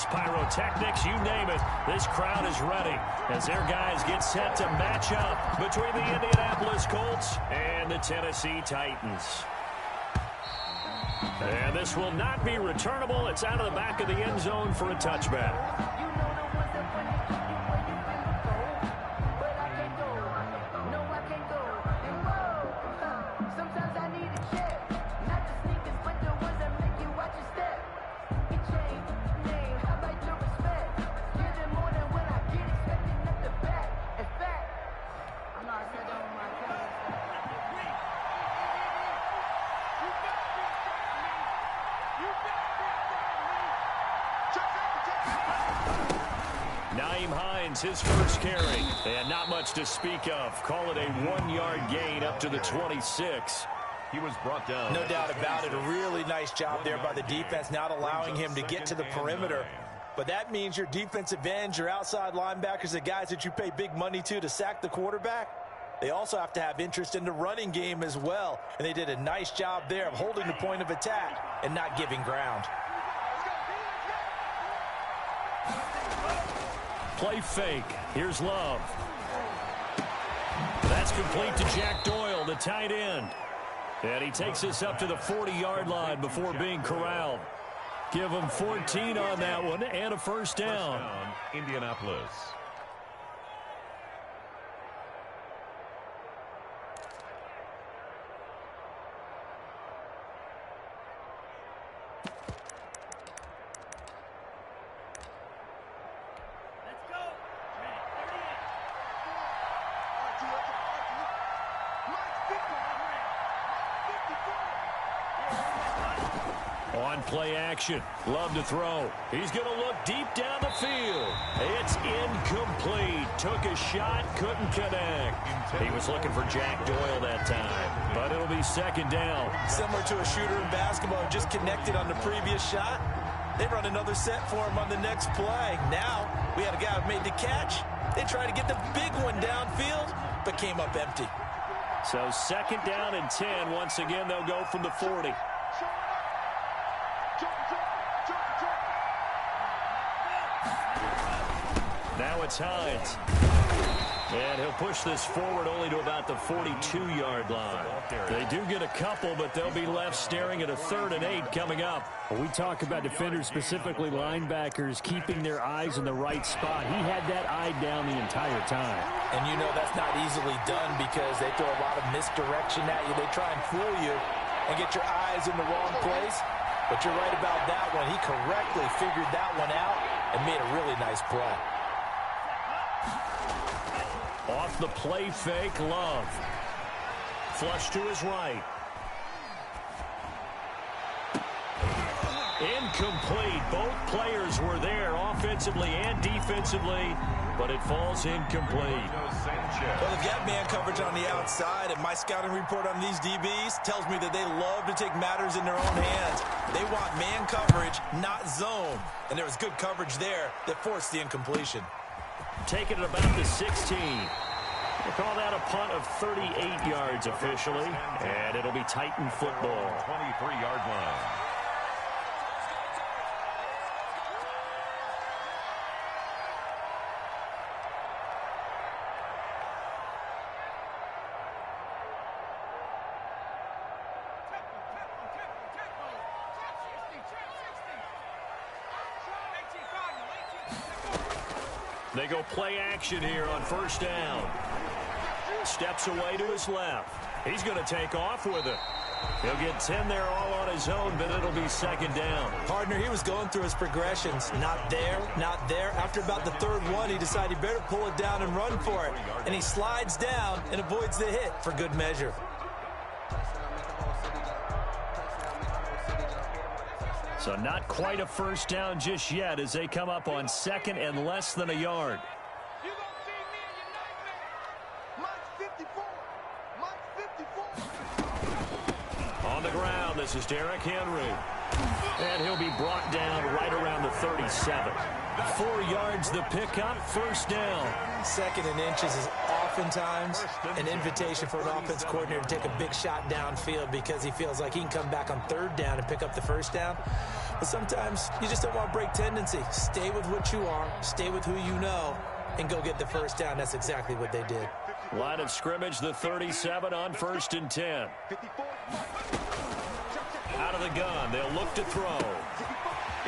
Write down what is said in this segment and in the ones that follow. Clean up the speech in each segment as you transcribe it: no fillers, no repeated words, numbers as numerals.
fireworks, pyrotechnics, you name it. This crowd is ready as their guys get set to match up between the Indianapolis Colts and the Tennessee Titans. And this will not be returnable. It's out of the back of the end zone for a touchback. His first carry, and not much to speak of. Call it a 1-yard gain up to the 26. He was brought down. No doubt about it. A really nice job there by the defense, not allowing him to get to the perimeter. But that means your defensive ends, your outside linebackers, the guys that you pay big money to sack the quarterback, they also have to have interest in the running game as well. And they did a nice job there of holding the point of attack and not giving ground. Play fake. Here's Love. That's complete to Jack Doyle, the tight end. And he takes us up to the 40-yard line before being corralled. Give him 14 on that one and a first down. Indianapolis. Play action. Love to throw. He's going to look deep down the field. It's incomplete. Took a shot, couldn't connect. He was looking for Jack Doyle that time, but it'll be second down. Similar to a shooter in basketball, just connected on the previous shot. They run another set for him on the next play. Now, we had a guy who made the catch. They tried to get the big one downfield, but came up empty. So second down and 10. Once again, they'll go from the 40. Now it's Hines. And he'll push this forward only to about the 42-yard line. They do get a couple, but they'll be left staring at a 3rd and 8 coming up. Well, we talk about defenders, specifically linebackers, keeping their eyes in the right spot. He had that eye down the entire time. And you know that's not easily done because they throw a lot of misdirection at you. They try and fool you and get your eyes in the wrong place. But you're right about that one. He correctly figured that one out and made a really nice play. Off the play fake, Love. Flush to his right. Incomplete. Both players were there offensively and defensively, but it falls incomplete. Well, they've got man coverage on the outside, and my scouting report on these DBs tells me that they love to take matters in their own hands. They want man coverage, not zone. And there was good coverage there that forced the incompletion. Taking it about the 16. We'll call that a punt of 38 yards officially, and it'll be Titan football. 23-yard line. They go play action here on first down. Steps away to his left. He's going to take off with it. He'll get 10 there all on his own, but it'll be second down. Partner, he was going through his progressions. Not there, not there. After about the 3rd one, he decided he better pull it down and run for it. And he slides down and avoids the hit for good measure. So not quite a first down just yet as they come up on 2nd and less than a yard. On the ground, this is Derrick Henry. And he'll be brought down right around the 37. 4 yards the pickup, first down. 2nd and inches is oftentimes an invitation for an offense coordinator to take a big shot downfield because he feels like he can come back on 3rd down and pick up the first down. But sometimes you just don't want to break tendency. Stay with what you are, stay with who you know, and go get the first down. That's exactly what they did. Line of scrimmage, the 37 on 1st and 10. Out of the gun, they'll look to throw.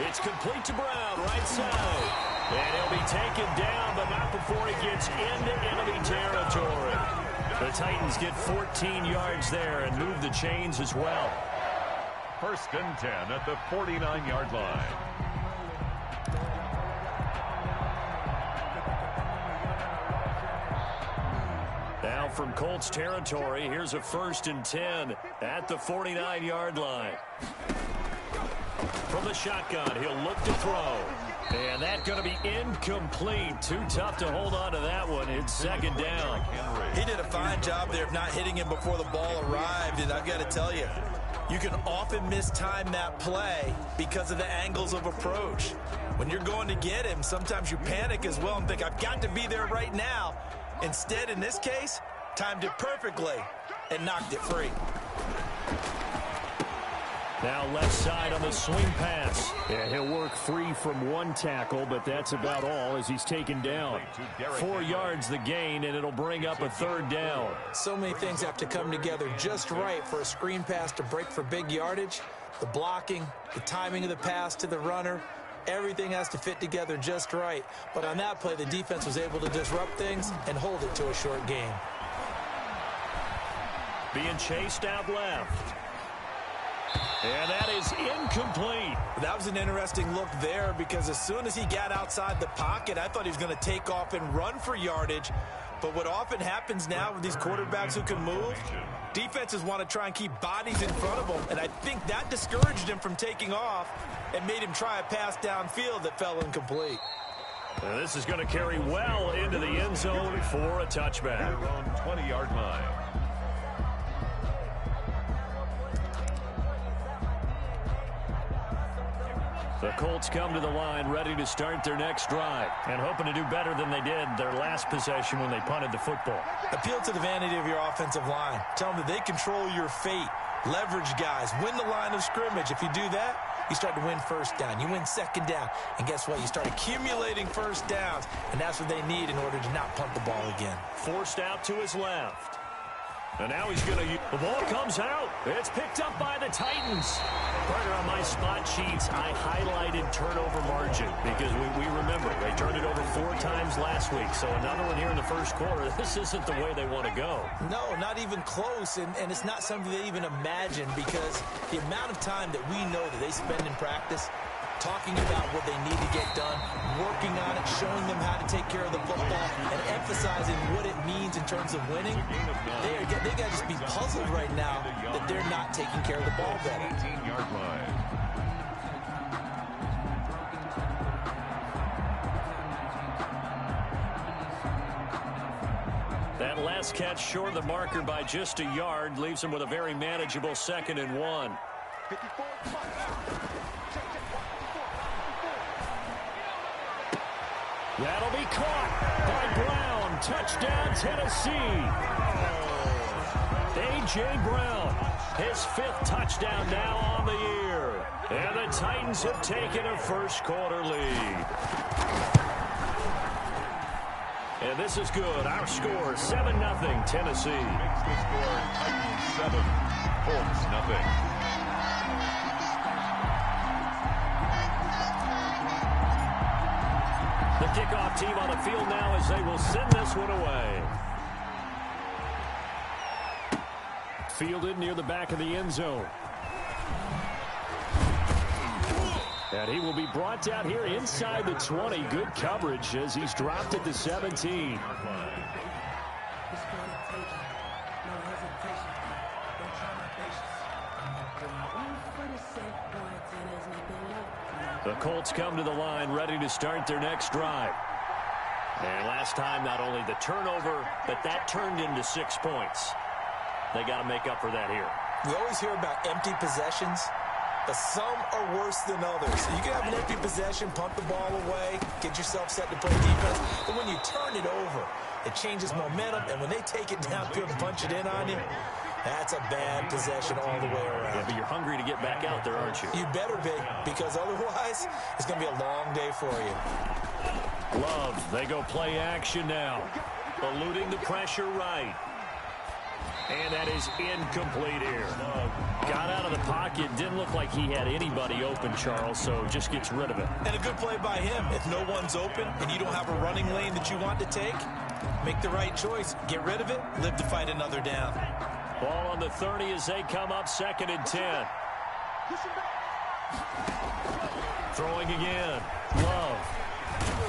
It's complete to Brown, right side. And he'll be taken down, but not before he gets into enemy territory. The Titans get 14 yards there and move the chains as well. 1st and 10 at the 49-yard line. Now from Colts territory, here's a 1st and 10 at the 49-yard line. From the shotgun, he'll look to throw. And that's going to be incomplete. Too tough to hold on to that one. It's 2nd down. He did a fine job there of not hitting him before the ball arrived. And I've got to tell you, you can often mistime that play because of the angles of approach. When you're going to get him, sometimes you panic as well and think, I've got to be there right now. Instead, in this case, timed it perfectly and knocked it free. Now left side on the swing pass. Yeah, he'll work free from one tackle, but that's about all as he's taken down. 4 yards the gain, and it'll bring up a 3rd down. So many things have to come together just right for a screen pass to break for big yardage. The blocking, the timing of the pass to the runner, everything has to fit together just right. But on that play, the defense was able to disrupt things and hold it to a short gain. Being chased out left. And that is incomplete. That was an interesting look there because as soon as he got outside the pocket, I thought he was going to take off and run for yardage. But what often happens now with these quarterbacks who can move, defenses want to try and keep bodies in front of them. And I think that discouraged him from taking off and made him try a pass downfield that fell incomplete. And this is going to carry well into the end zone for a touchback. Their own 20-yard line. The Colts come to the line ready to start their next drive and hoping to do better than they did their last possession when they punted the football. Appeal to the vanity of your offensive line. Tell them that they control your fate. Leverage guys. Win the line of scrimmage. If you do that, you start to win 1st down. You win 2nd down. And guess what? You start accumulating 1st downs. And that's what they need in order to not punt the ball again. Forced out to his left. And now he's going to use the ball comes out. It's picked up by the Titans. Partner, on my spot sheets, I highlighted turnover margin because we remember they turned it over 4 times last week. So another one here in the 1st quarter. This isn't the way they want to go. No, not even close. And it's not something they even imagine because the amount of time that we know that they spend in practice talking about what they need to get done, working on it, showing them how to take care of the football, and emphasizing what it means in terms of winning. They got to just be puzzled right now that they're not taking care of the ball better. 18-yard line. That last catch short of the marker by just a yard leaves him with a very manageable 2nd and 1. That'll be caught by Brown. Touchdown, Tennessee. A.J. Brown, his 5th touchdown now on the year. And the Titans have taken a 1st quarter lead. And this is good. Our score, 7-0 Tennessee. Makes the score Titans 7, Colts 0. The kickoff team on the field now as they will send this one away. Fielded near the back of the end zone. And he will be brought down here inside the 20. Good coverage as he's dropped at the 17. The Colts come to the line ready to start their next drive. And last time, not only the turnover, but that turned into 6 points. They got to make up for that here. We always hear about empty possessions, but some are worse than others. You can have an empty possession, punt the ball away, get yourself set to play defense, but when you turn it over, it changes momentum, and when they take it downfield and punch it in on you, That's a bad possession all the way around. Yeah, but you're hungry to get back out there, aren't you? You better be, because otherwise it's going to be a long day for you. Love, they go play action now. Eluding the pressure right. And that is incomplete here. Got out of the pocket. Didn't look like he had anybody open, Charles, so just gets rid of it. And a good play by him. If no one's open and you don't have a running lane that you want to take, make the right choice. Get rid of it. Live to fight another down. Ball on the 30 as they come up 2nd and 10. Throwing again. Love.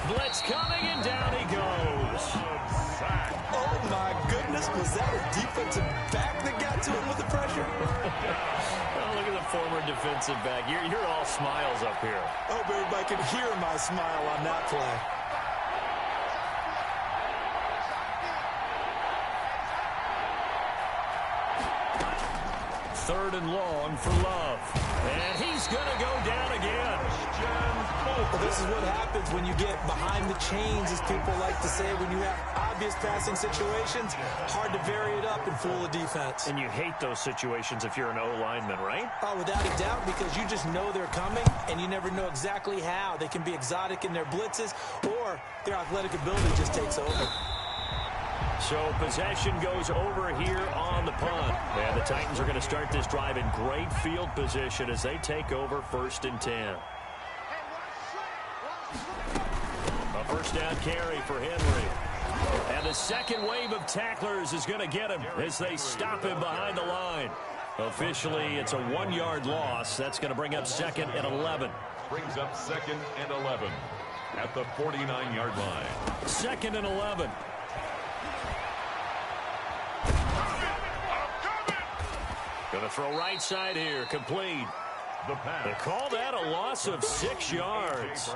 Blitz coming, and down he goes. Oh, my goodness. Was that a defensive back that got to him with the pressure? Oh, look at the former defensive back. You're all smiles up here. I hope everybody can hear my smile on that play. Third and long for Love. And he's going to go down again. Well, this is what happens when you get behind the chains, as people like to say, when you have obvious passing situations. Hard to vary it up and fool the defense. And you hate those situations if you're an O-lineman, right? Oh, without a doubt, because you just know they're coming, and you never know exactly how. They can be exotic in their blitzes, or their athletic ability just takes over. So possession goes over here on the punt. And the Titans are going to start this drive in great field position as they take over 1st and 10. A first down carry for Henry. And the second wave of tacklers is going to get him as they stop him behind the line. Officially, it's a 1-yard loss. That's going to bring up 2nd and 11. Brings up 2nd and 11 at the 49-yard line. 2nd and 11. Going to throw right side here. Complete. They call that a loss of 6 yards.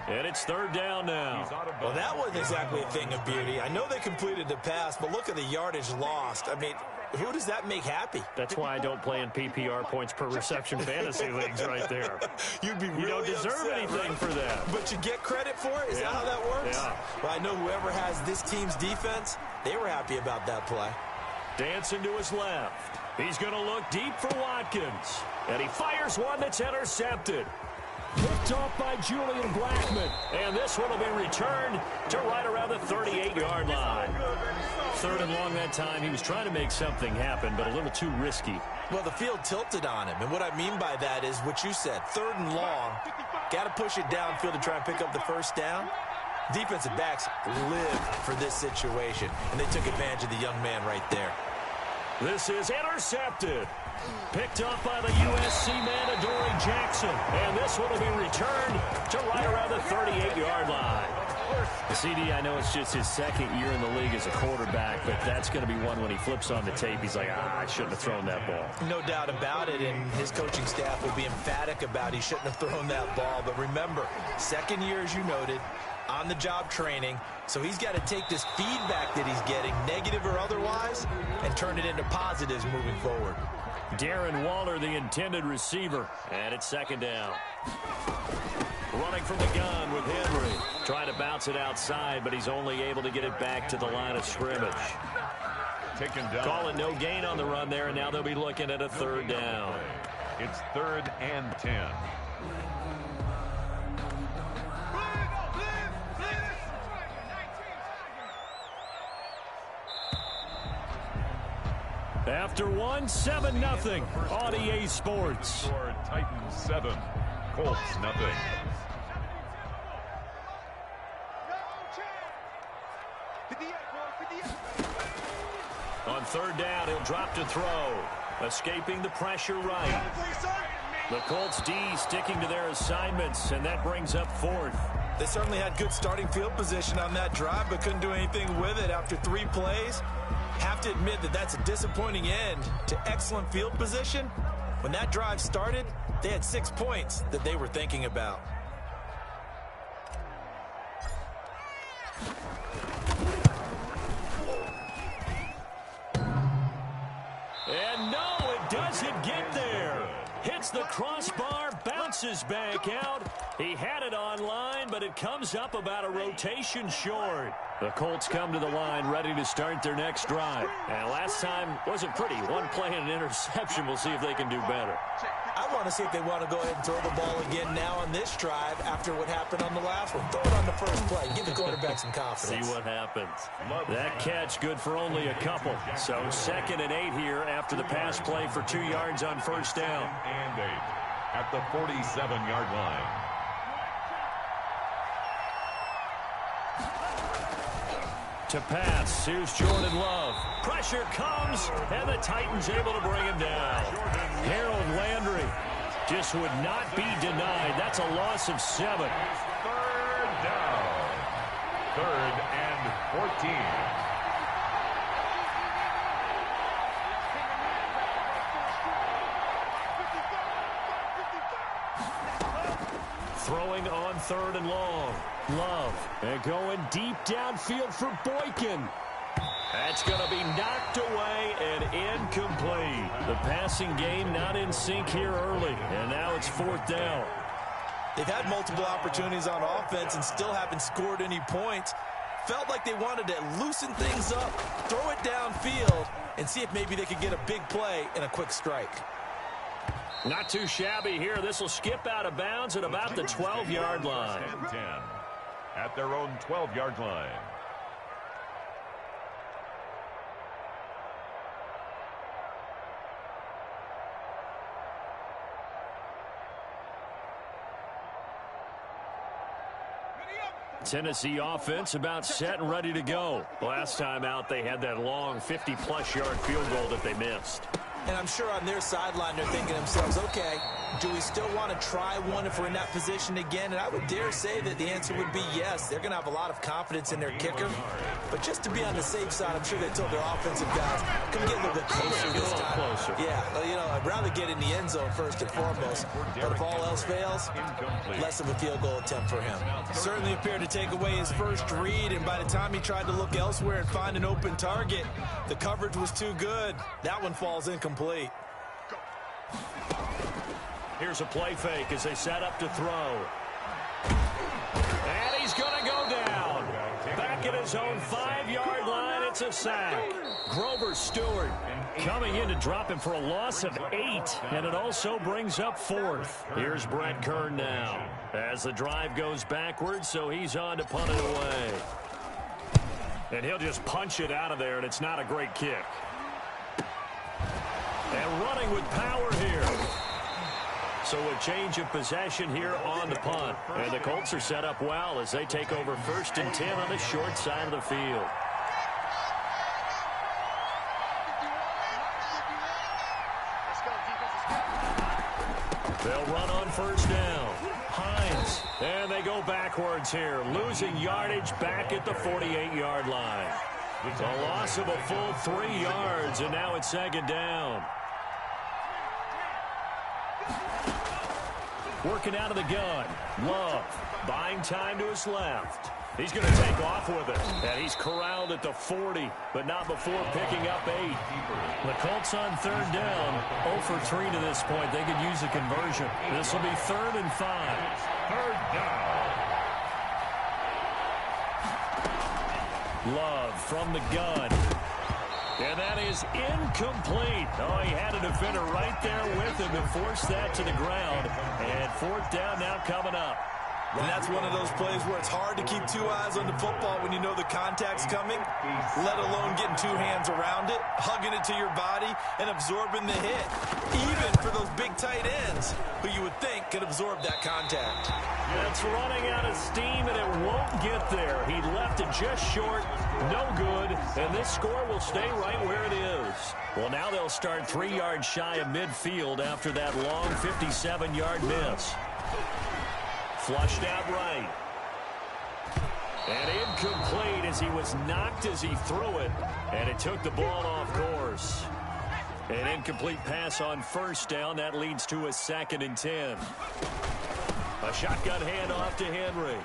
And it's 3rd down now. Well, that wasn't exactly a thing of beauty. I know they completed the pass, but look at the yardage lost. I mean, who does that make happy? That's why I don't play in PPR points per reception fantasy leagues right there. You'd be really You don't deserve upset, anything right? for that. But you get credit for it? Is that how that works? Yeah. Well, I know whoever has this team's defense, they were happy about that play. Dancing to his left. He's going to look deep for Watkins. And he fires one that's intercepted. Picked off by Julian Blackman. And this one will be returned to right around the 38-yard line. 3rd and long that time. He was trying to make something happen, but a little too risky. Well, the field tilted on him. And what I mean by that is what you said. 3rd and long. Got to push it downfield to try and pick up the first down. Defensive backs live for this situation. And they took advantage of the young man right there. This is intercepted. Picked up by the USC man, Adoree Jackson. And this one will be returned to right around the 38-yard line. CD, I know it's just his 2nd year in the league as a quarterback, but that's going to be one when he flips on the tape. He's like, I shouldn't have thrown that ball. No doubt about it, and his coaching staff will be emphatic about he shouldn't have thrown that ball. But remember, 2nd year, as you noted, on-the-job training. So he's got to take this feedback that he's getting, negative or otherwise, and turn it into positives moving forward. Darren Waller, the intended receiver. And it's 2nd down. Running from the gun with Henry. Trying to bounce it outside, but he's only able to get it back to the line of scrimmage. Taken down. Call it no gain on the run there, and now they'll be looking at a 3rd down. It's 3rd and 10. After 1, 7-0 on EA Sports. Score Titans 7, Colts nothing. On 3rd down, he'll drop to throw. Escaping the pressure right. The Colts D sticking to their assignments, and that brings up 4th. They certainly had good starting field position on that drive, but couldn't do anything with it after 3 plays. Have to admit that that's a disappointing end to excellent field position. When that drive started, they had 6 points that they were thinking about. And no, it doesn't get there. Hits the crossbar, bounces. bounces back out. He had it online, but it comes up about a rotation short. The Colts come to the line ready to start their next drive. And last time wasn't pretty. One play and an interception. We'll see if they can do better. I want to see if they want to go ahead and throw the ball again now on this drive after what happened on the last one. Throw it on the first play. Give the quarterback some confidence. See what happens. That catch good for only a couple. So 2nd and 8 here after the pass play for 2 yards on first down. And 8 at the 47-yard line. To pass, here's Jordan Love. Pressure comes, and the Titans able to bring him down. Harold Landry just would not be denied. That's a loss of 7. 3rd down. 3rd and 14. Throwing on 3rd and long. Love. And going deep downfield for Boykin. That's going to be knocked away and incomplete. The passing game not in sync here early. And now it's 4th down. They've had multiple opportunities on offense and still haven't scored any points. Felt like they wanted to loosen things up, throw it downfield, and see if maybe they could get a big play and a quick strike. Not too shabby here. This will skip out of bounds at about the 12-yard line. 10 at their own 12-yard line. Tennessee offense about set and ready to go. Last time out, they had that long 50-plus yard field goal that they missed. And I'm sure on their sideline they're thinking to themselves, okay, do we still want to try one if we're in that position again? And I would dare say that the answer would be yes. They're going to have a lot of confidence in their kicker. But just to be on the safe side, I'm sure they told their offensive guys, come get a little bit closer this time. Closer. Yeah, you know, I'd rather get in the end zone first and foremost. But if all else fails, less of a field goal attempt for him. Certainly appeared to take away his first read, and by the time he tried to look elsewhere and find an open target, the coverage was too good. That one falls incomplete. Here's a play fake as they set up to throw. And he's going to go down. Back at his own 5-yard line, it's a sack. Grover Stewart coming in to drop him for a loss of 8, and it also brings up 4th. Here's Brett Kern now as the drive goes backwards, so he's on to punt it away. And he'll just punch it out of there, and it's not a great kick. And running with power here. So a change of possession here on the punt. And the Colts are set up well as they take over 1st and 10 on the short side of the field. They'll run on 1st down. Hines. And they go backwards here. Losing yardage back at the 48-yard line. A loss of a full 3 yards, and now it's 2nd down. Working out of the gun. Love buying time to his left. He's going to take off with it. And he's corralled at the 40, but not before picking up 8. The Colts on 3rd down. 0 for 3 to this point. They could use a conversion. This will be 3rd and 5. 3rd down. Love from the gun. And that is incomplete. Oh, he had a defender right there with him to force that to the ground. And 4th down now coming up. And that's one of those plays where it's hard to keep 2 eyes on the football when you know the contact's coming, let alone getting 2 hands around it, hugging it to your body, and absorbing the hit. Even for those big tight ends who you would think could absorb that contact. It's running out of steam, and it won't get there. He left it just short, no good, and this score will stay right where it is. Well, now they'll start 3 yards shy of midfield after that long 57-yard miss. Flushed out right. And incomplete as he was knocked as he threw it. And it took the ball off course. An incomplete pass on 1st down. That leads to a 2nd and 10. A shotgun handoff to Henry.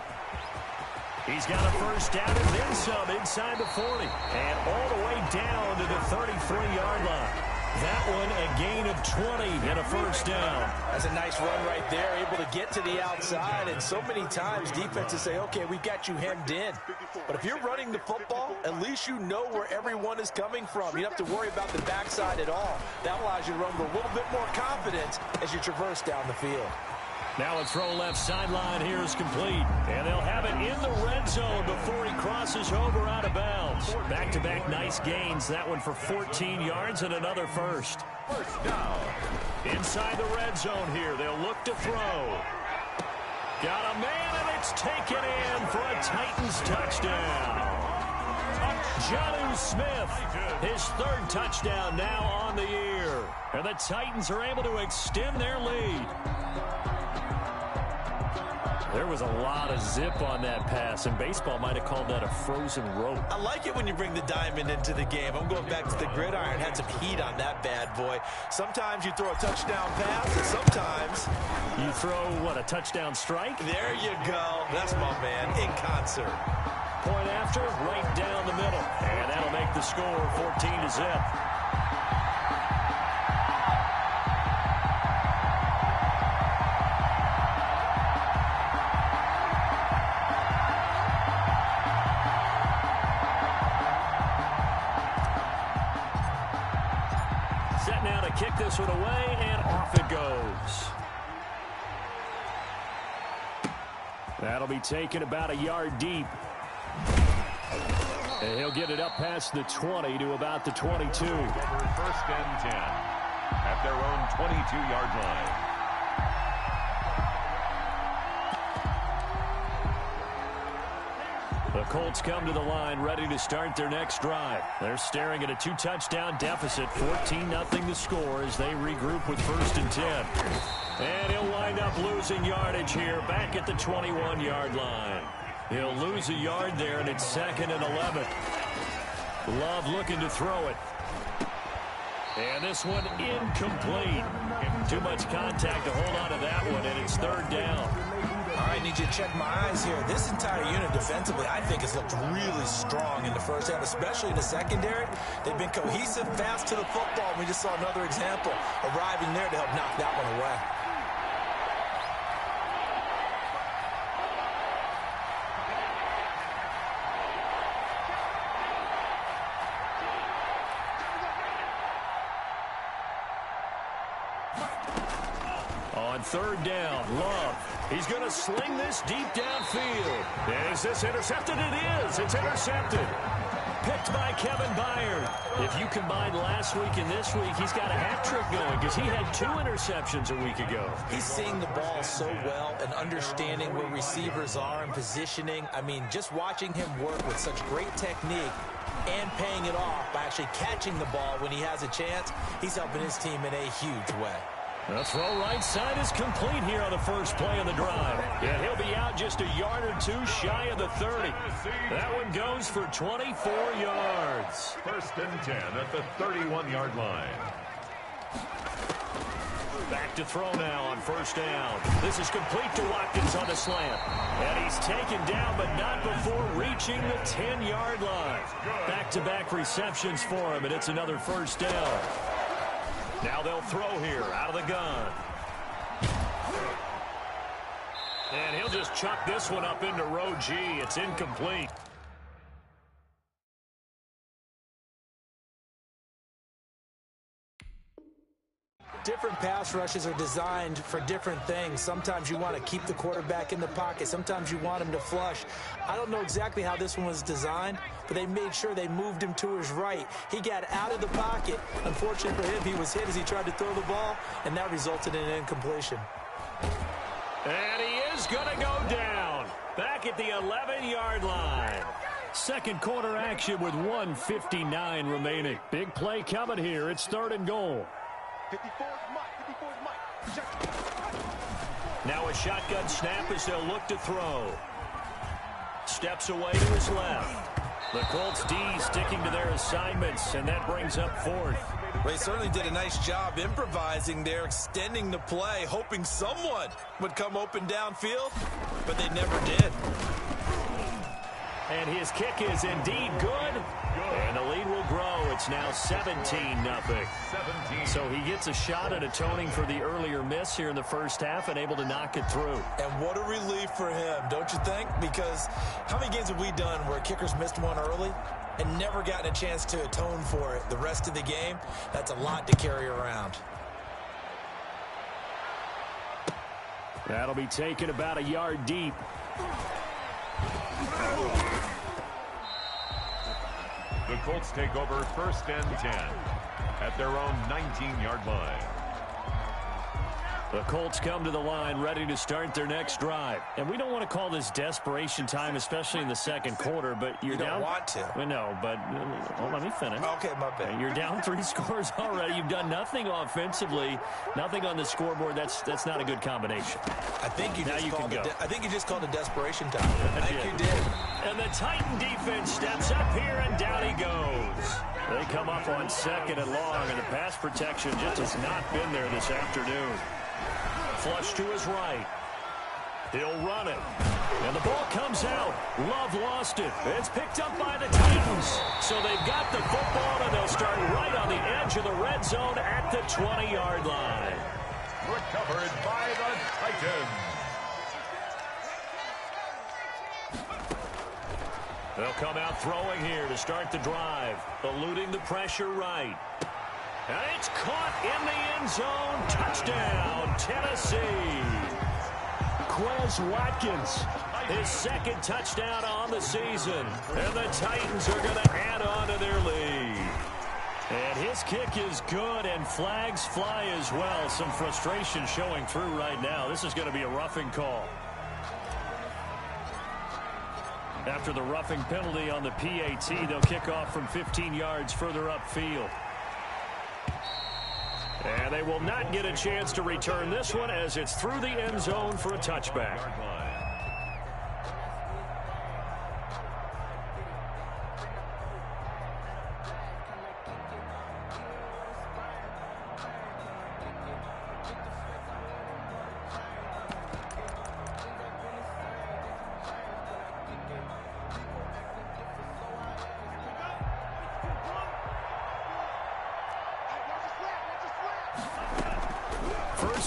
He's got a 1st down and then some inside the 40. And all the way down to the 33-yard line. That one a gain of 20 and a first down. That's a nice run right there, able to get to the outside. And so many times defenses say, okay, we've got you hemmed in. But if you're running the football, at least you know where everyone is coming from. You don't have to worry about the backside at all. That allows you to run with a little bit more confidence as you traverse down the field. Now a throw left sideline here is complete. And they'll have it in the red zone before he crosses over out of bounds. Back-to-back nice gains. That one for 14 yards and another first. First down. Inside the red zone here. They'll look to throw. Got a man, and it's taken in for a Titans touchdown. Jonnu Smith, his third touchdown now on the year. And the Titans are able to extend their lead. There was a lot of zip on that pass, and baseball might have called that a frozen rope. I like it when you bring the diamond into the game. I'm going back to the gridiron. Had some heat on that bad boy. Sometimes you throw a touchdown pass, and sometimes you throw, what, a touchdown strike? There you go. That's my man, in concert. Point after, right down the middle. And that'll make the score 14-0. Kick this one away, and off it goes. That'll be taken about a yard deep. And he'll get it up past the 20 to about the 22. First and 10 at their own 22-yard line. The Colts come to the line ready to start their next drive. They're staring at a 2-touchdown deficit, 14-0 the score as they regroup with first and 10. And he'll wind up losing yardage here back at the 21-yard line. He'll lose a yard there, and it's 2nd and 11. Love looking to throw it. And this one incomplete. Too much contact to hold on to that one, and it's 3rd down. All right, need you to check my eyes here. This entire unit defensively, I think, has looked really strong in the first half, especially in the secondary. They've been cohesive, fast to the football. We just saw another example arriving there to help knock that one away. On 3rd down, Love. He's going to sling this deep downfield. Is this intercepted? It is. It's intercepted. Picked by Kevin Byard. If you combine last week and this week, he's got a hat trick going because he had 2 interceptions a week ago. He's seeing the ball so well and understanding where receivers are and positioning. I mean, just watching him work with such great technique and paying it off by actually catching the ball when he has a chance, he's helping his team in a huge way. The throw right side is complete here on the first play of the drive. And he'll be out just a yard or 2 shy of the 30. That one goes for 24 yards. 1st and 10 at the 31-yard line. Back to throw now on 1st down. This is complete to Watkins on the slant. And he's taken down, but not before reaching the 10-yard line. Back-to-back receptions for him, and it's another 1st down. Now they'll throw here out of the gun. And he'll just chuck this one up into row G. It's incomplete. Different pass rushes are designed for different things. Sometimes you want to keep the quarterback in the pocket. Sometimes you want him to flush. I don't know exactly how this one was designed, but they made sure they moved him to his right. He got out of the pocket. Unfortunately for him, he was hit as he tried to throw the ball, and that resulted in an incompletion. And he is going to go down. Back at the 11-yard line. Second quarter action with 1:59 remaining. Big play coming here. It's 3rd and goal. Now a shotgun snap as they'll look to throw. Steps away to his left. The Colts D sticking to their assignments, and that brings up 4th. Well, they certainly did a nice job improvising there, extending the play, hoping someone would come open downfield, but they never did. And his kick is indeed good. And And the lead will grow. It's now 17-0. So he gets a shot at atoning for the earlier miss here in the first half and able to knock it through. And what a relief for him, don't you think? Because how many games have we done where kickers missed one early and never gotten a chance to atone for it the rest of the game? That's a lot to carry around. That'll be taken about a yard deep. The Colts take over 1st and 10 at their own 19-yard line. The Colts come to the line ready to start their next drive. And we don't want to call this desperation time, especially in the second quarter, but you're down. You don't want to. Well, no, but let me finish. Okay, my bad. You're down 3 scores already. You've done nothing offensively, nothing on the scoreboard. That's not a good combination. I think you just called it. I think you just called it desperation time. I think you did. And the Titan defense steps up here, and down he goes. They come up on 2nd and long, and the pass protection just has not been there this afternoon. Flush to his right. He'll run it. And the ball comes out. Love lost it. It's picked up by the Titans. So they've got the football, and they'll start right on the edge of the red zone at the 20-yard line. Recovered by the Titans. They'll come out throwing here to start the drive. Eluding the pressure right. And it's caught in the end zone. Touchdown, Tennessee. Quez Watkins, his 2nd touchdown on the season. And the Titans are going to add on to their lead. And his kick is good, and flags fly as well. Some frustration showing through right now. This is going to be a roughing call. After the roughing penalty on the PAT, they'll kick off from 15 yards further upfield. And they will not get a chance to return this one as it's through the end zone for a touchback.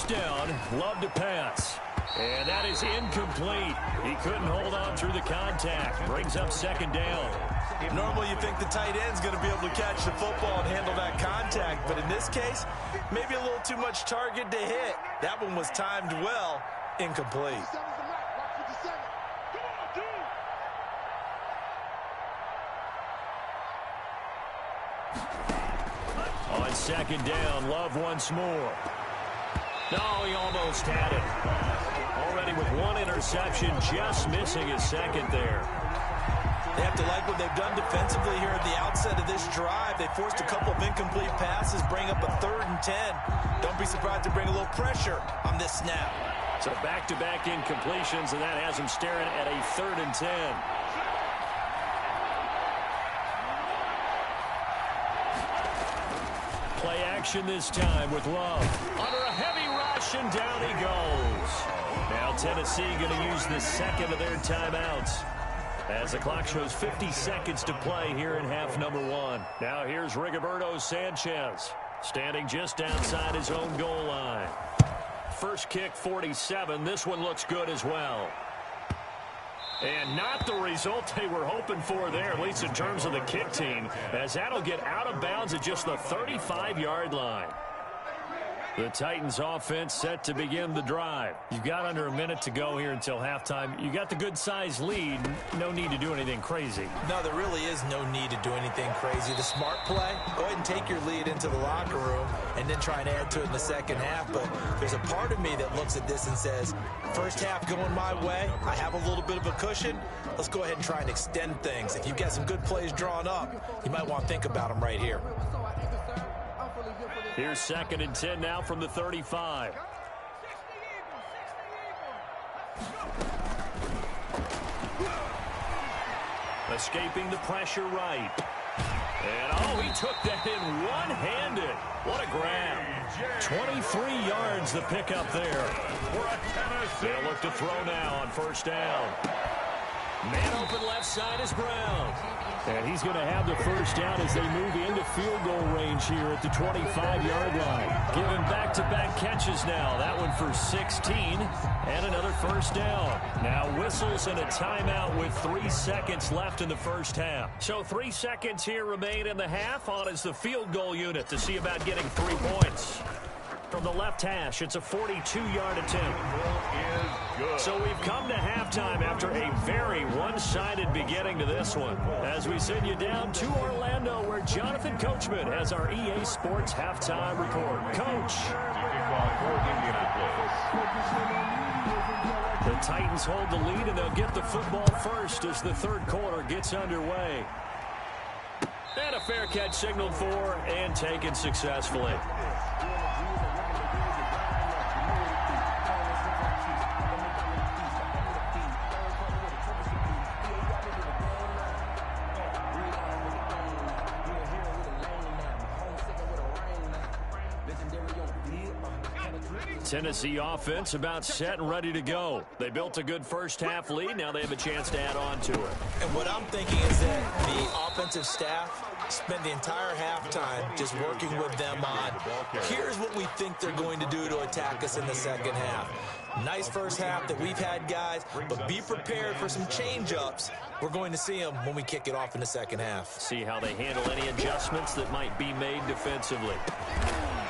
Down, Love to pass. And that is incomplete. He couldn't hold on through the contact. Brings up 2nd down. Normally you think the tight end's going to be able to catch the football and handle that contact, but in this case, maybe a little too much target to hit. That one was timed well. Incomplete. On 2nd down, Love once more. No, he almost had it. Already with 1 interception, just missing his 2nd there. They have to like what they've done defensively here at the outset of this drive. They forced a couple of incomplete passes, bring up a 3rd and 10. Don't be surprised to bring a little pressure on this snap. So back-to-back incompletions, and that has him staring at a 3rd and 10. Play action this time with Love. Under a heavy rush, and down he goes. Now Tennessee going to use the 2nd of their timeouts, as the clock shows 50 seconds to play here in half number 1. Now here's Rigoberto Sanchez, standing just outside his own goal line. First kick, 47. This one looks good as well. And not the result they were hoping for there, at least in terms of the kick team, as that'll get out of bounds at just the 35-yard line. The Titans offense set to begin the drive. You've got under a minute to go here until halftime. You got the good-sized lead. No need to do anything crazy. No, there really is no need to do anything crazy. The smart play, go ahead and take your lead into the locker room and then try and add to it in the second half. But there's a part of me that looks at this and says, first half going my way, I have a little bit of a cushion. Let's go ahead and try and extend things. If you've got some good plays drawn up, you might want to think about them right here. Here's 2nd and 10 now from the 35. Escaping the pressure right. And, oh, he took that in one-handed. What a grab. 23 yards the pickup there. They'll look to throw now on 1st down. Man open left. left side is Brown. And he's going to have the first down as they move into field goal range here at the 25-yard line. Given back-to-back catches now. That one for 16 and another first down. Now whistles and a timeout with 3 seconds left in the first half. So 3 seconds here remain in the half. On is the field goal unit to see about getting 3 points. From the left hash, it's a 42-yard attempt. So we've come to halftime after a very one-sided beginning to this one. As we send you down to Orlando, where Jonathan Coachman has our EA Sports halftime report. Coach. The Titans hold the lead, and they'll get the football first as the third quarter gets underway. And a fair catch signaled for and taken successfully. Tennessee offense about set and ready to go. They built a good first half lead. Now they have a chance to add on to it. And what I'm thinking is that the offensive staff spent the entire halftime just working with them on, here's what we think they're going to do to attack us in the second half. Nice first half that we've had, guys, but be prepared for some change-ups. We're going to see them when we kick it off in the second half. See how they handle any adjustments that might be made defensively.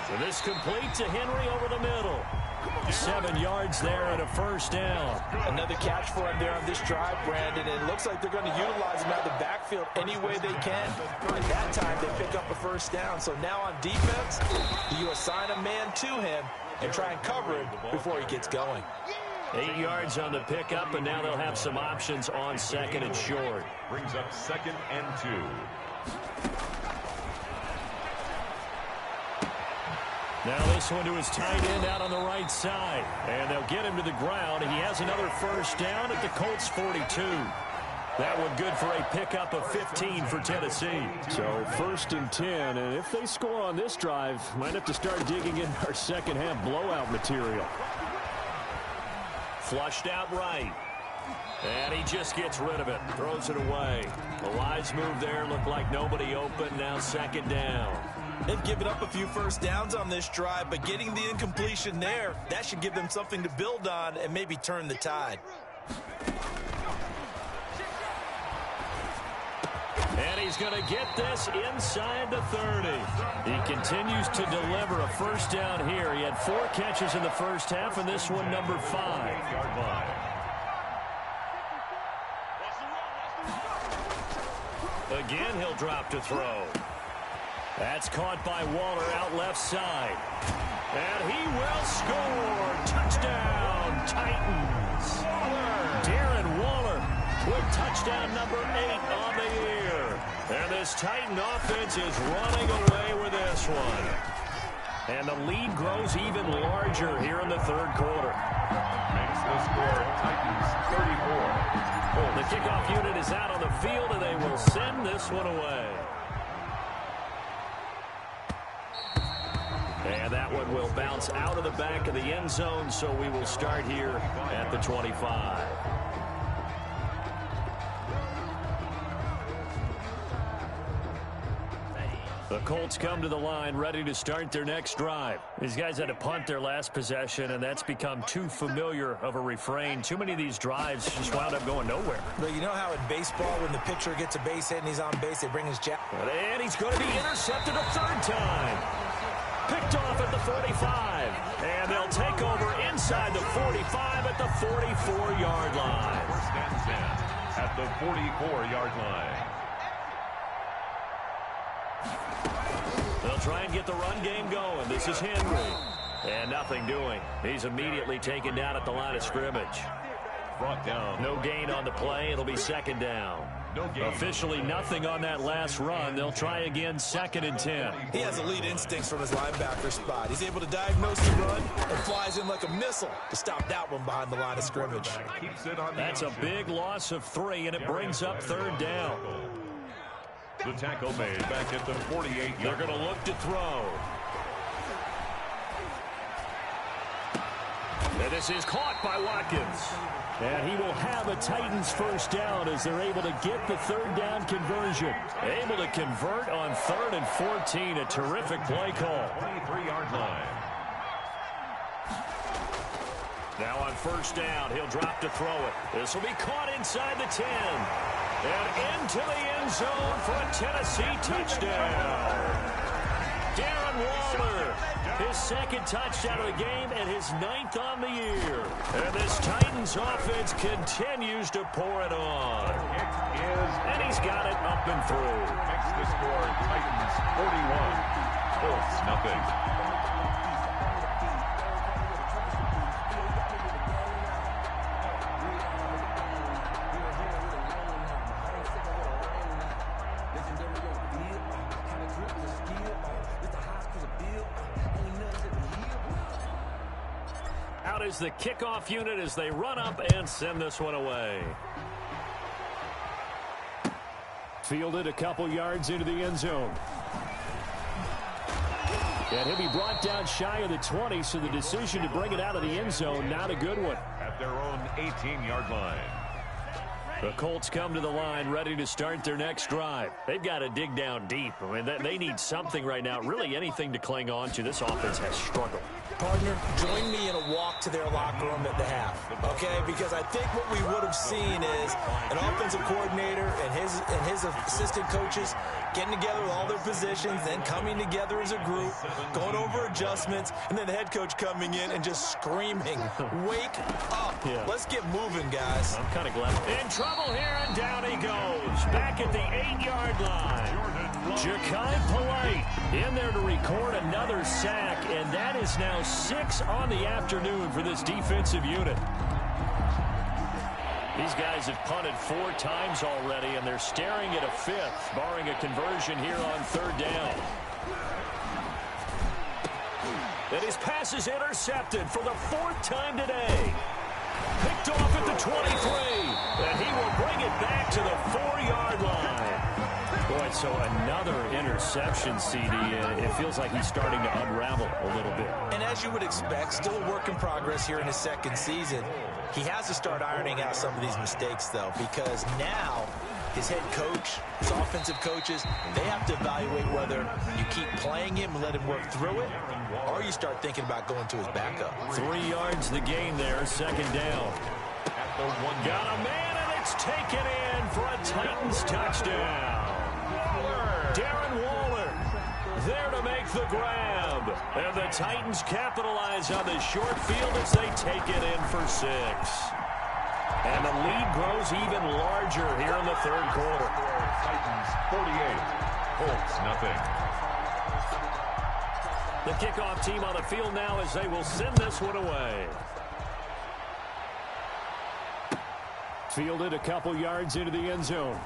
So this complete to Henry over the middle. 7 yards there and a first down. Another catch for him there on this drive, Brandon. And it looks like they're going to utilize him out of the backfield any way they can. At that time, they pick up a first down. So now on defense, you assign a man to him and try and cover him before he gets going. 8 yards on the pickup, and now they'll have some options on second and short. Brings up 2nd and 2. Now this one to his tight end out on the right side. And they'll get him to the ground. He has another first down at the Colts 42. That one good for a pickup of 15 for Tennessee. So 1st and 10. And if they score on this drive, might have to start digging in our second half blowout material. Flushed out right. And he just gets rid of it. Throws it away. A wise move there. Looked like nobody open. Now 2nd down. They've given up a few first downs on this drive, but getting the incompletion there, that should give them something to build on and maybe turn the tide. And he's going to get this inside the 30. He continues to deliver a first down here. He had 4 catches in the first half, and this one number 5. Again, he'll drop to throw. That's caught by Waller out left side. And he will score. Touchdown, Titans. Darren Waller with touchdown number 8 on the year. And this Titan offense is running away with this one. And the lead grows even larger here in the third quarter. Makes the score Titans 34. The kickoff unit is out on the field, and they will send this one away. And that one will bounce out of the back of the end zone, so we will start here at the 25. The Colts come to the line ready to start their next drive. These guys had to punt their last possession, and that's become too familiar of a refrain. Too many of these drives just wound up going nowhere. But you know how in baseball, when the pitcher gets a base hit and he's on base, they bring his jack. And he's going to be intercepted a 3rd time. Picked off at the 45. And they'll take over inside the 45 at the 44-yard line. 1st and 10 at the 44-yard line. They'll try and get the run game going. This is Henry. And nothing doing. He's immediately taken down at the line of scrimmage. Brought down. No gain on the play. It'll be 2nd down. No gain. Officially nothing on that last run. They'll try again 2nd and 10. He has elite instincts from his linebacker spot. He's able to diagnose the run and flies in like a missile to stop that one behind the line of scrimmage. Keeps it on the That's a big loss of 3, and it brings up 3rd down. The tackle made back at the 48. They're going to look to throw. And This is caught by Watkins. And he will have a Titans first down as they're able to get the third down conversion. Able to convert on 3rd and 14. A terrific play call. 23-yard line. Now on first down, he'll drop to throw it. This will be caught inside the 10. And into the end zone for a Tennessee touchdown. Darren Waller, his 2nd touchdown of the game and his 9th on the year. And this Titans offense continues to pour it on. And he's got it up and through. Next to score, Titans 41, Colts nothing. Out is the kickoff unit as they run up and send this one away. Fielded a couple yards into the end zone. And he'll be brought down shy of the 20, so the decision to bring it out of the end zone, not a good one. At their own 18-yard line. The Colts come to the line ready to start their next drive. They've got to dig down deep. I mean, they need something right now, really anything to cling on to. This offense has struggled. Partner, join me in a walk to their locker room at the half, okay? Because I think what we would have seen is an offensive coordinator and his assistant coaches getting together with all their positions, then coming together as a group, going over adjustments, and then the head coach coming in and just screaming, "Wake up! Yeah. Let's get moving, guys." I'm kind of glad. In trouble here, and down he goes. Back at the 8-yard line. Ja'Kai Polite in there to record another sack, and that is now 6 on the afternoon for this defensive unit. These guys have punted 4 times already, and they're staring at a 5th, barring a conversion here on 3rd down. And his pass is intercepted for the 4th time today. Picked off at the 23, and he will bring it back to the 4-yard line. Boy, so another interception, CD. It feels like he's starting to unravel a little bit. And as you would expect, still a work in progress here in his 2nd season. He has to start ironing out some of these mistakes, though, because now his head coach, his offensive coaches, they have to evaluate whether you keep playing him and let him work through it, or you start thinking about going to his backup. 3 yards the gain there, 2nd down. Got a man, and it's taken in for a Titans touchdown. Darren Waller there to make the grab. And the Titans capitalize on the short field as they take it in for 6. And the lead grows even larger here in the 3rd quarter. Titans 48, Colts nothing. The kickoff team on the field now as they will send this one away. Fielded a couple yards into the end zone.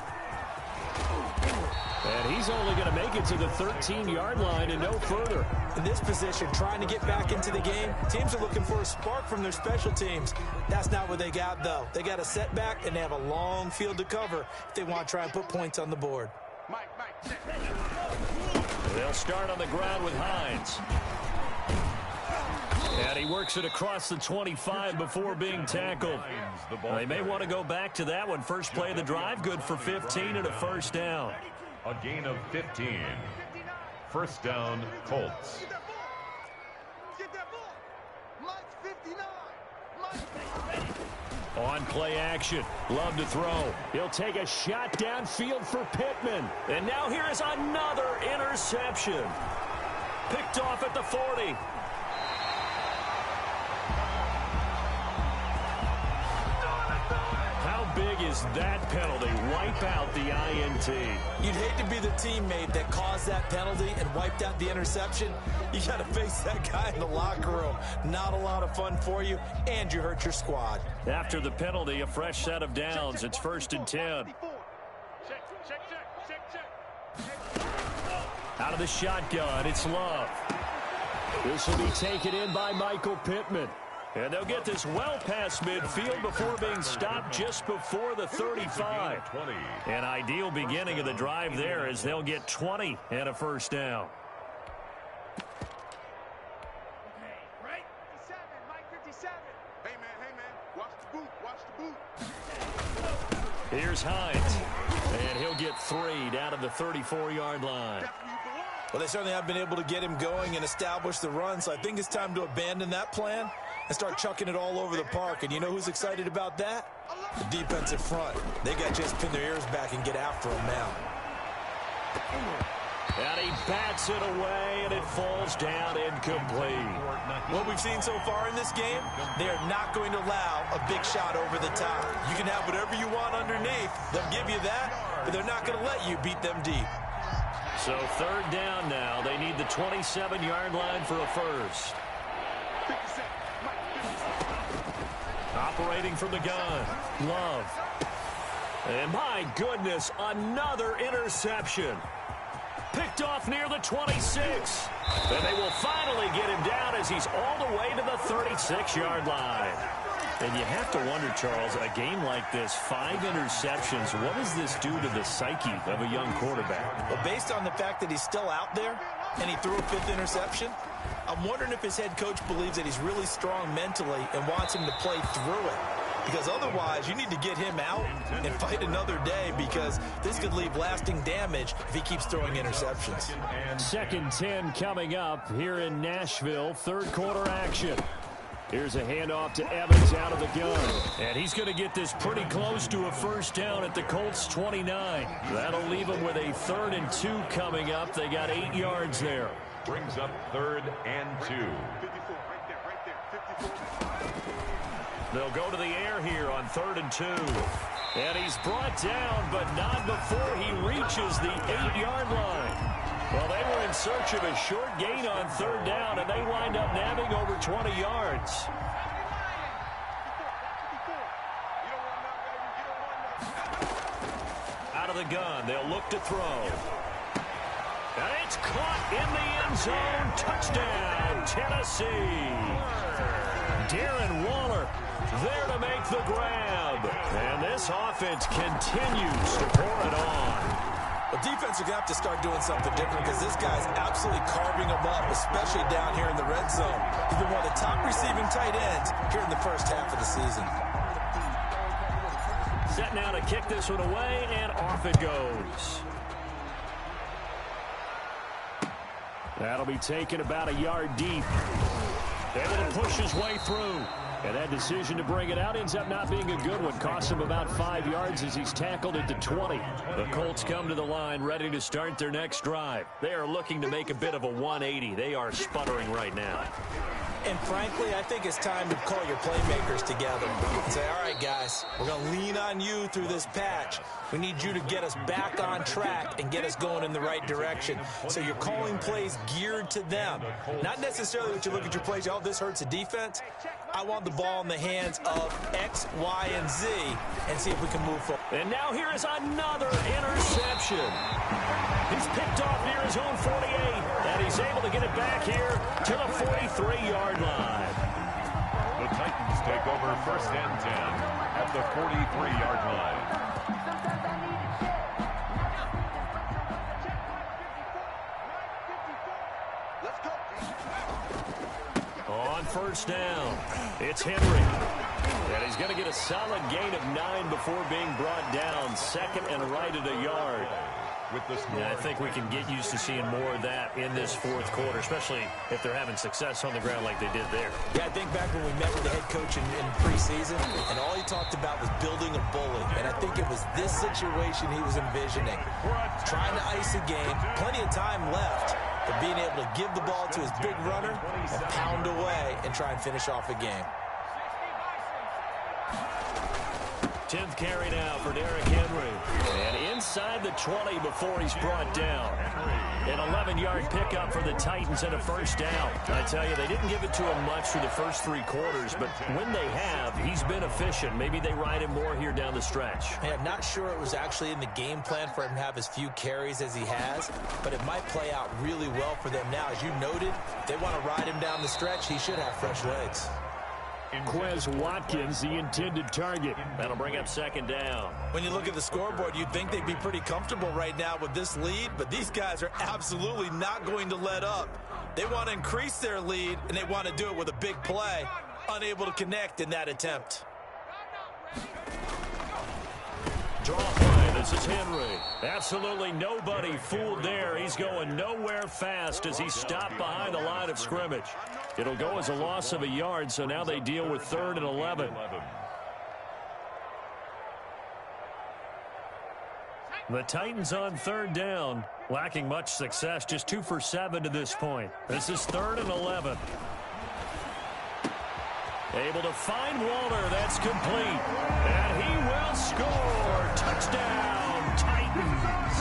And he's only going to make it to the 13-yard line and no further. In this position, trying to get back into the game, teams are looking for a spark from their special teams. That's not what they got, though. They got a setback, and they have a long field to cover if they want to try and put points on the board. They'll start on the ground with Hines. And he works it across the 25 before being tackled. They may want to go back to that one. First play of the drive, good for 15 and a first down. A gain of 15. First down, Colts. On play action, Love to throw. He'll take a shot downfield for Pittman. And now here is another interception. Picked off at the 40. How big is that penalty? Wipe out the INT. You'd hate to be the teammate that caused that penalty and wiped out the interception. You got to face that guy in the locker room. Not a lot of fun for you, and you hurt your squad. After the penalty, a fresh set of downs. It's 1st and 10. Out of the shotgun, it's Love. This will be taken in by Michael Pittman. And they'll get this well past midfield before being stopped just before the 35. An ideal beginning of the drive there as they'll get 20 and a first down. Here's Hines. And he'll get 3 down to the 34-yard line. Well, they certainly have been able to get him going and establish the run, so I think it's time to abandon that plan and start chucking it all over the park. And you know who's excited about that? The defensive front. They got to just pin their ears back and get after him now. And he bats it away, and it falls down incomplete. What we've seen so far in this game, they are not going to allow a big shot over the top. You can have whatever you want underneath. They'll give you that, but they're not going to let you beat them deep. So 3rd down now. They need the 27-yard line for a first. Operating from the gun. Love. And my goodness, another interception. Picked off near the 26. And they will finally get him down as he's all the way to the 36-yard line. And you have to wonder, Charles, a game like this, 5 interceptions, what does this do to the psyche of a young quarterback? Well, based on the fact that he's still out there and he threw a 5th interception, I'm wondering if his head coach believes that he's really strong mentally and wants him to play through it. Because otherwise, you need to get him out and fight another day, because this could leave lasting damage if he keeps throwing interceptions. 2nd and 10 coming up here in Nashville. 3rd quarter action. Here's a handoff to Evans out of the gun. And he's going to get this pretty close to a first down at the Colts 29. That'll leave them with a 3rd and 2 coming up. They got 8 yards there. Brings up 3rd and 2. They'll go to the air here on 3rd and 2. And he's brought down, but not before he reaches the 8-yard line. Well, they were in search of a short gain on 3rd down, and they wind up nabbing over 20 yards. Out of the gun, they'll look to throw. And it's caught in the end zone. Touchdown, Tennessee. Darren Waller there to make the grab. And this offense continues to pour it on. Well, defense are going to have to start doing something different, because this guy's absolutely carving them up, especially down here in the red zone. He's been one of the top receiving tight ends here in the first half of the season. Set now to kick this one away, and off it goes. That'll be taken about a yard deep. Able to push his way through. And that decision to bring it out ends up not being a good one. Costs him about 5 yards as he's tackled at the 20. The Colts come to the line ready to start their next drive. They are looking to make a bit of a 180. They are sputtering right now. And frankly, I think it's time to call your playmakers together and say, all right, guys, we're going to lean on you through this patch. We need you to get us back on track and get us going in the right direction. So you're calling plays geared to them. Not necessarily that you look at your plays, oh, this hurts the defense. I want the ball in the hands of X, Y, and Z and see if we can move forward. And now here is another interception. He's picked off near his own 48, and he's able to get it back here to the 43-yard line. The Titans take over 1st and 10 at the 43-yard line. On 1st down, it's Henry. And he's going to get a solid gain of 9 before being brought down. 2nd and right at a yard. Yeah, I think we can get used to seeing more of that in this 4th quarter, especially if they're having success on the ground like they did there. Yeah, I think back when we met with the head coach in preseason, and all he talked about was building a bully. And I think it was this situation he was envisioning. Trying to ice a game, plenty of time left, but being able to give the ball to his big runner and pound away and try and finish off a game. 10th carry now for Derrick Henry. And inside the 20 before he's brought down. An 11-yard pickup for the Titans and a first down. I tell you, they didn't give it to him much through the first 3 quarters, but when they have, he's been efficient. Maybe they ride him more here down the stretch. Yeah, I'm not sure it was actually in the game plan for him to have as few carries as he has, but it might play out really well for them now. As you noted, if they want to ride him down the stretch, he should have fresh legs. Quez Watkins, the intended target. That'll bring up 2nd down. When you look at the scoreboard, you'd think they'd be pretty comfortable right now with this lead, but these guys are absolutely not going to let up. They want to increase their lead, and they want to do it with a big play. Unable to connect in that attempt. draw play. This is Henry. Absolutely nobody fooled there. He's going nowhere fast as he stopped behind the line of scrimmage. It'll go as a loss of a yard, so now they deal with 3rd and 11. The Titans on 3rd down, lacking much success, just 2 for 7 to this point. This is 3rd and 11. Able to find Walter. That's complete. And he will score. Touchdown, Titans.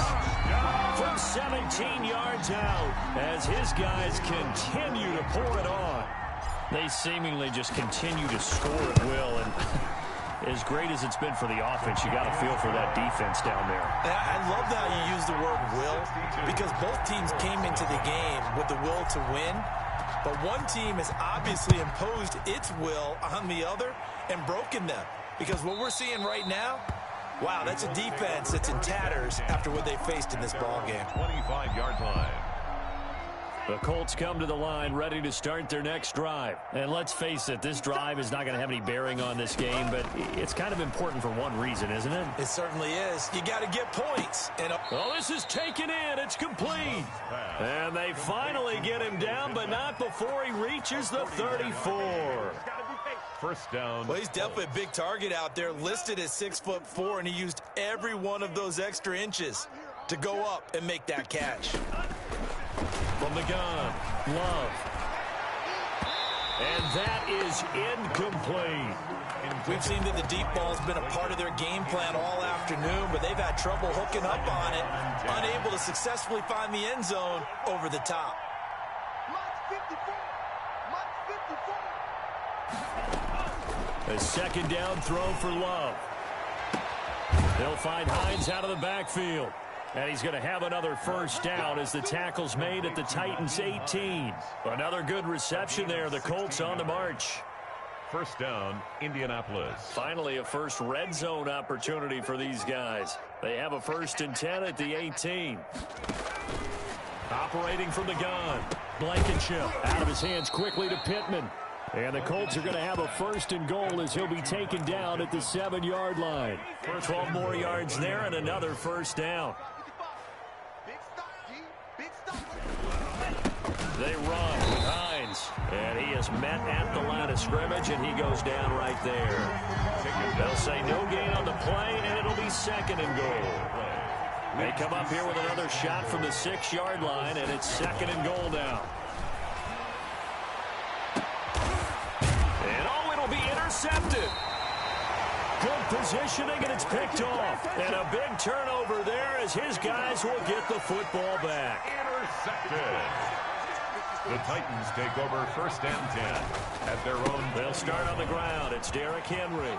From 17 yards out as his guys continue to pour it on. They seemingly just continue to score at will. And as great as it's been for the offense, you got to feel for that defense down there. I love how you use the word will, because both teams came into the game with the will to win. But one team has obviously imposed its will on the other and broken them. Because what we're seeing right now, wow, that's a defense that's in tatters after what they faced in this ballgame. 25-yard line. The Colts come to the line ready to start their next drive. And let's face it, this drive is not going to have any bearing on this game, but it's kind of important for one reason, isn't it? It certainly is. You got to get points. And oh, this is taken in. It's complete. And they finally get him down, but not before he reaches the 34. First down. Well, he's definitely a big target out there, listed as 6'4", and he used every one of those extra inches to go up and make that catch. From the gun, Love. And that is incomplete. We've seen that the deep ball's been a part of their game plan all afternoon, but they've had trouble hooking up on it, unable to successfully find the end zone over the top. A second down throw for Love. They'll find Hines out of the backfield. And he's going to have another first down as the tackle's made at the Titans' 18. Another good reception there. The Colts on the march. First down, Indianapolis. Finally, a first red zone opportunity for these guys. They have a 1st and 10 at the 18. Operating from the gun. Blankenship out of his hands quickly to Pittman. And the Colts are going to have a 1st and goal as he'll be taken down at the 7-yard line. 12 more yards there and another first down. They run with Hines, and he is met at the line of scrimmage, and he goes down right there. They'll say no gain on the play, and it'll be 2nd and goal. They come up here with another shot from the 6-yard line, and it's 2nd and goal now. And oh, it'll be intercepted. Good positioning, and it's picked off. And a big turnover there as his guys will get the football back. Intercepted. The Titans take over 1st and 10 at their own. They'll start on the ground. It's Derrick Henry.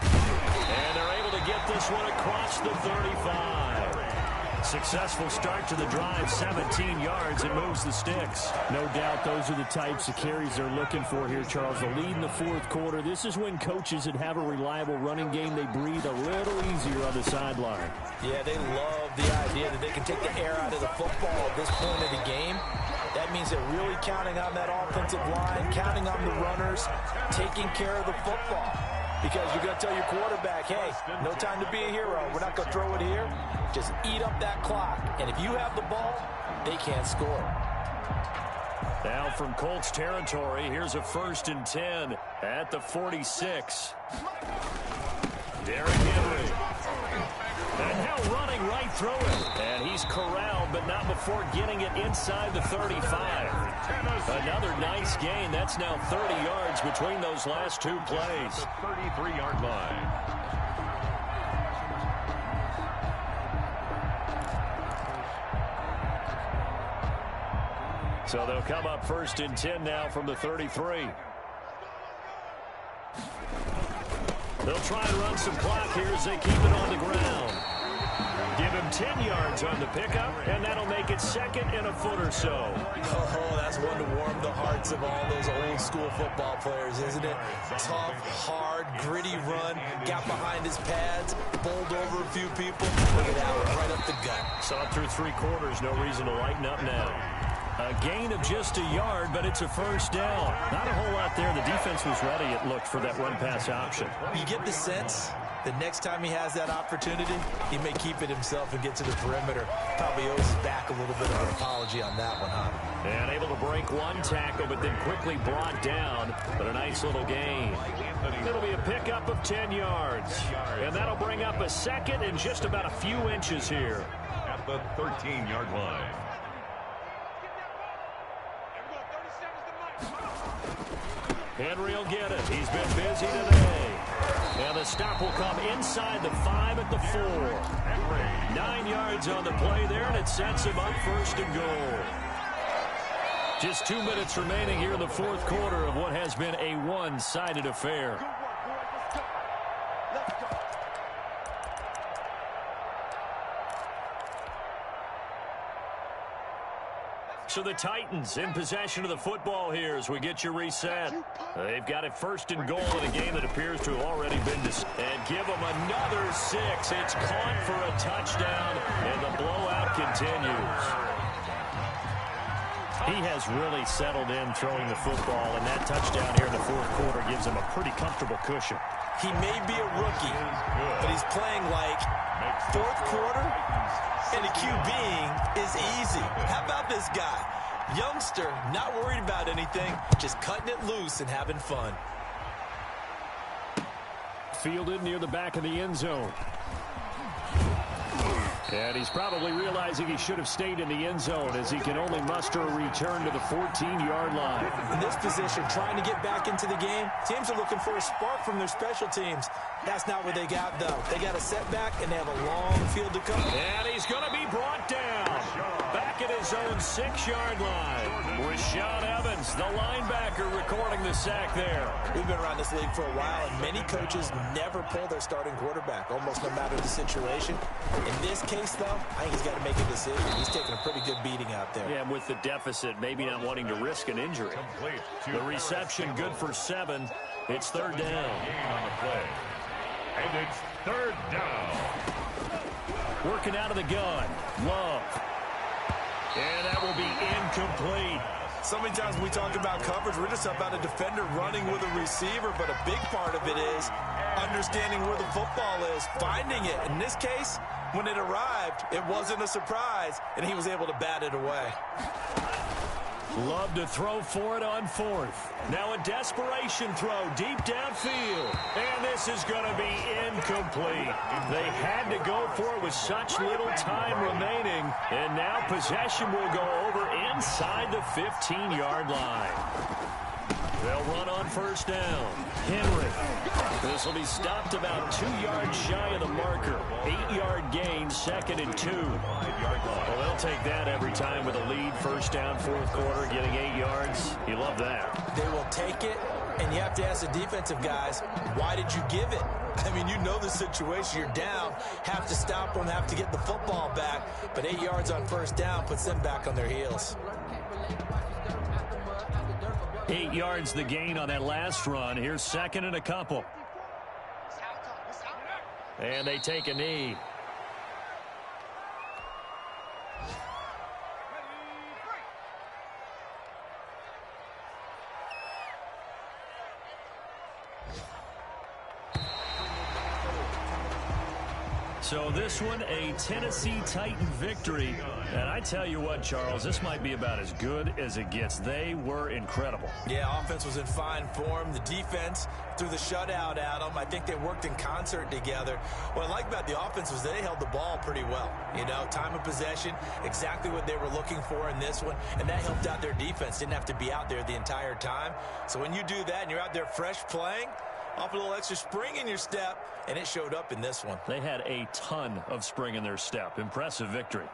And they're able to get this one across the 35. Successful start to the drive, 17 yards, and moves the sticks. No doubt those are the types of carries they're looking for here, Charles. The lead in the 4th quarter. This is when coaches that have a reliable running game, they breathe a little easier on the sideline. Yeah, they love the idea that they can take the air out of the football at this point of the game. That means they're really counting on that offensive line, counting on the runners, taking care of the football. Because you're going to tell your quarterback, hey, no time to be a hero. We're not going to throw it here. Just eat up that clock. And if you have the ball, they can't score. Now from Colts territory, here's a 1st and 10 at the 46. Derrick Henry. And now running right through it. And he's corralled, but not before getting it inside the 35. Another nice gain. That's now 30 yards between those last 2 plays. The 33-yard line. So they'll come up 1st and 10 now from the 33. They'll try and run some clock here as they keep it on the ground. Give him 10 yards on the pickup, and that'll make it 2nd and a foot or so. Oh, that's one to warm the hearts of all those old school football players, isn't it? Tough, hard, gritty run, got behind his pads, bowled over a few people. Look at that one, right up the gut. Saw it through 3 quarters, no reason to lighten up now. A gain of just a yard, but it's a first down. Not a whole lot there. The defense was ready, it looked, for that run-pass option. You get the sense the next time he has that opportunity, he may keep it himself and get to the perimeter. Probably owes his back a little bit of an apology on that one, huh? And able to break one tackle, but then quickly brought down. But a nice little gain. It'll be a pickup of 10 yards. And that'll bring up a second and just about a few inches here. At the 13-yard line. Henry will get it. He's been busy today. And the stop will come inside the 5 at the 4. 9 yards on the play there, and it sets him up first and goal. Just 2 minutes remaining here in the fourth quarter of what has been a one-sided affair. So the Titans in possession of the football here as we get you reset. They've got it first and goal in a game that appears to have already been and give them another 6. It's caught for a touchdown, and the blowout continues. He has really settled in throwing the football, and that touchdown here in the fourth quarter gives him a pretty comfortable cushion. He may be a rookie, but he's playing like fourth quarter, and the QBing is easy. How about this guy? Youngster, not worried about anything, just cutting it loose and having fun. Fielded near the back of the end zone. And he's probably realizing he should have stayed in the end zone as he can only muster a return to the 14-yard line. In this position, trying to get back into the game, teams are looking for a spark from their special teams. That's not what they got, though. They got a setback, and they have a long field to come. And he's going to be brought down. Back at his own 6-yard line. Rashaan Evans, the linebacker, recording the sack there. We've been around this league for a while, and many coaches never pull their starting quarterback, almost no matter the situation. In this case, though, I think he's got to make a decision. He's taking a pretty good beating out there. Yeah, with the deficit, maybe not wanting to risk an injury. The reception good for 7. It's third down. On the play. And it's third down. Working out of the gun. Love. And that will be incomplete. So many times when we talk about coverage, we're just about a defender running with a receiver, but a big part of it is understanding where the football is, finding it. In this case, when it arrived, it wasn't a surprise, and he was able to bat it away. Love to throw for it on 4th. Now a desperation throw deep downfield. And this is going to be incomplete. They had to go for it with such little time remaining. And now possession will go over inside the 15-yard line. They'll run on first down. Henry. This will be stopped about 2 yards shy of the marker. 8-yard gain, 2nd and 2. Well, they'll take that every time with a lead. First down, fourth quarter, getting 8 yards. You love that. They will take it, and you have to ask the defensive guys, why did you give it? I mean, you know the situation. You're down, have to stop them, have to get the football back. But 8 yards on first down puts them back on their heels. 8 yards the gain on that last run. Here's 2nd and a couple. And they take a knee. So this one, a Tennessee Titan victory. And I tell you what, Charles, this might be about as good as it gets. They were incredible. Yeah, offense was in fine form. The defense threw the shutout at them. I think they worked in concert together. What I like about the offense was they held the ball pretty well. You know, time of possession, exactly what they were looking for in this one. And that helped out their defense. Didn't have to be out there the entire time. So when you do that and you're out there fresh playing, off a little extra spring in your step, and it showed up in this one. They had a ton of spring in their step. Impressive victory.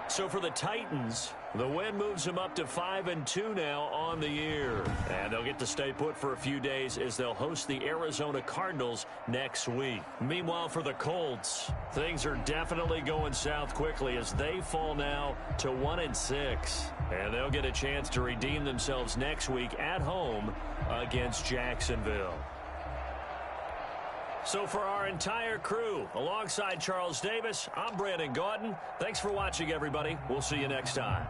So for the Titans, the win moves them up to 5-2 now on the year. And they'll get to stay put for a few days as they'll host the Arizona Cardinals next week. Meanwhile, for the Colts, things are definitely going south quickly as they fall now to 1-6. And they'll get a chance to redeem themselves next week at home against Jacksonville. So for our entire crew, alongside Charles Davis, I'm Brandon Gaudin. Thanks for watching, everybody. We'll see you next time.